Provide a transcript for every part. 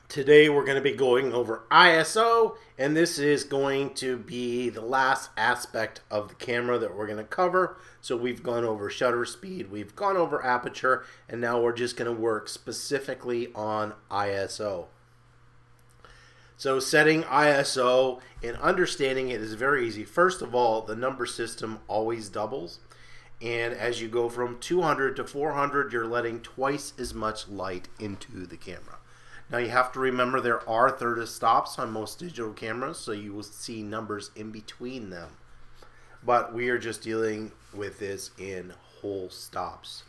Today we're going to be going over ISO, and this is going to be the last aspect of the camera that we're going to cover. So we've gone over shutter speed, we've gone over aperture, and now we're just going to work specifically on ISO. So setting ISO and understanding it is very easy. First of all, the number system always doubles. And as you go from 200 to 400, you're letting twice as much light into the camera. Now you have to remember there are third stops on most digital cameras, so you will see numbers in between them. But we are just dealing with this in whole stops.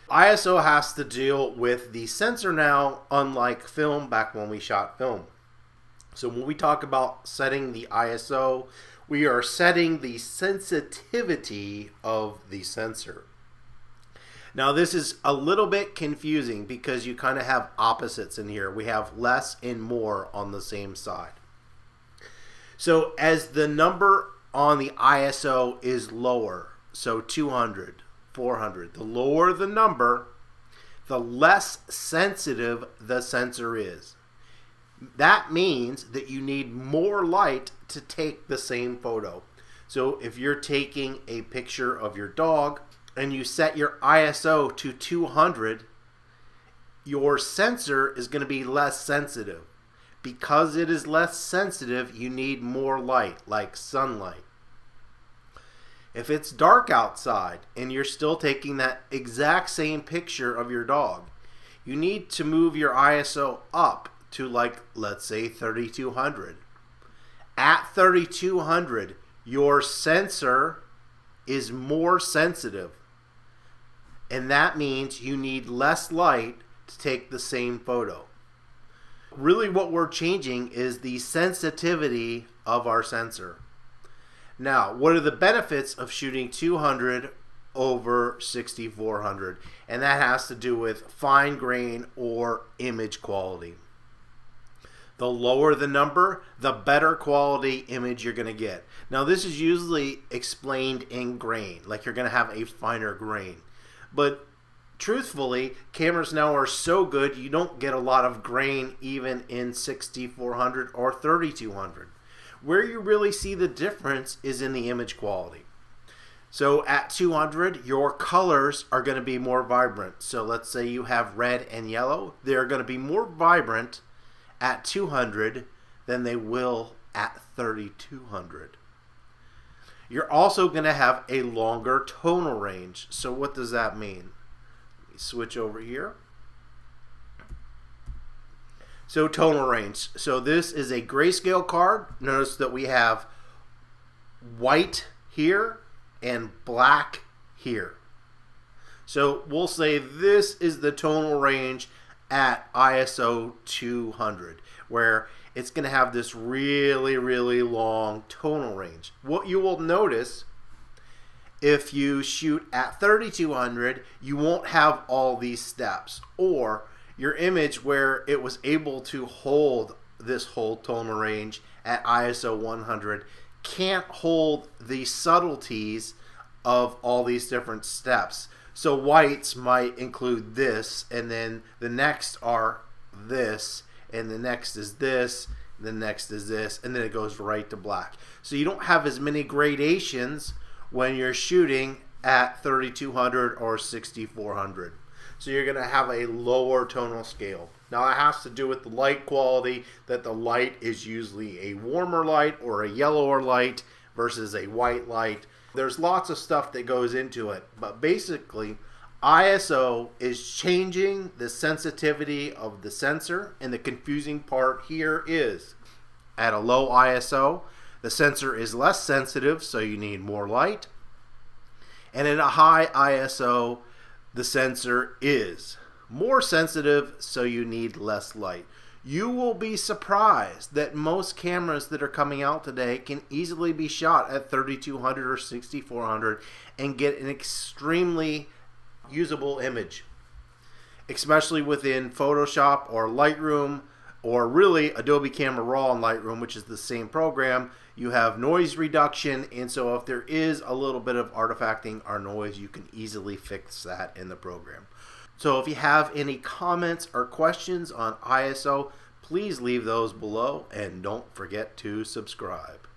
ISO has to deal with the sensor now, unlike film back when we shot film. So when we talk about setting the ISO, we are setting the sensitivity of the sensor. Now this is a little bit confusing because you kind of have opposites in here. We have less and more on the same side. So as the number on the ISO is lower, so 200, 400, the lower the number, the less sensitive the sensor is. That means that you need more light to take the same photo. So if you're taking a picture of your dog and you set your ISO to 200, your sensor is going to be less sensitive. Because it is less sensitive, you need more light, like sunlight. If it's dark outside and you're still taking that exact same picture of your dog, you need to move your ISO up to, like, let's say 3200. At 3200, your sensor is more sensitive. And that means you need less light to take the same photo. Really what we're changing is the sensitivity of our sensor. Now, what are the benefits of shooting 200 over 6400? And that has to do with fine grain or image quality. The lower the number, the better quality image you're going to get. Now, this is usually explained in grain, like you're going to have a finer grain. But truthfully, cameras now are so good you don't get a lot of grain even in 6400 or 3200. Where you really see the difference is in the image quality. So at 200, your colors are going to be more vibrant. So let's say you have red and yellow. They're going to be more vibrant at 200 than they will at 3200. You're also going to have a longer tonal range. So what does that mean? Let me switch over here. So tonal range. So this is a grayscale card. Notice that we have white here and black here. So we'll say this is the tonal range at ISO 200, where it's going to have this really, really long tonal range. What you will notice if you shoot at 3200, you won't have all these steps, or your image where it was able to hold this whole tonal range at ISO 100 can't hold the subtleties of all these different steps. So whites might include this, and then the next are this, and the next is this, the next is this, and then it goes right to black. So you don't have as many gradations when you're shooting at 3200 or 6400. So you're going to have a lower tonal scale. Now it has to do with the light quality, that the light is usually a warmer light or a yellower light versus a white light. There's lots of stuff that goes into it, but basically ISO is changing the sensitivity of the sensor, and the confusing part here is at a low ISO, the sensor is less sensitive, so you need more light, and at a high ISO, the sensor is more sensitive, so you need less light. You will be surprised that most cameras that are coming out today can easily be shot at 3200 or 6400 and get an extremely usable image, especially within Photoshop or Lightroom, or really Adobe Camera Raw and Lightroom, which is the same program. You have noise reduction, and so if there is a little bit of artifacting or noise, you can easily fix that in the program. So if you have any comments or questions on ISO, please leave those below and don't forget to subscribe.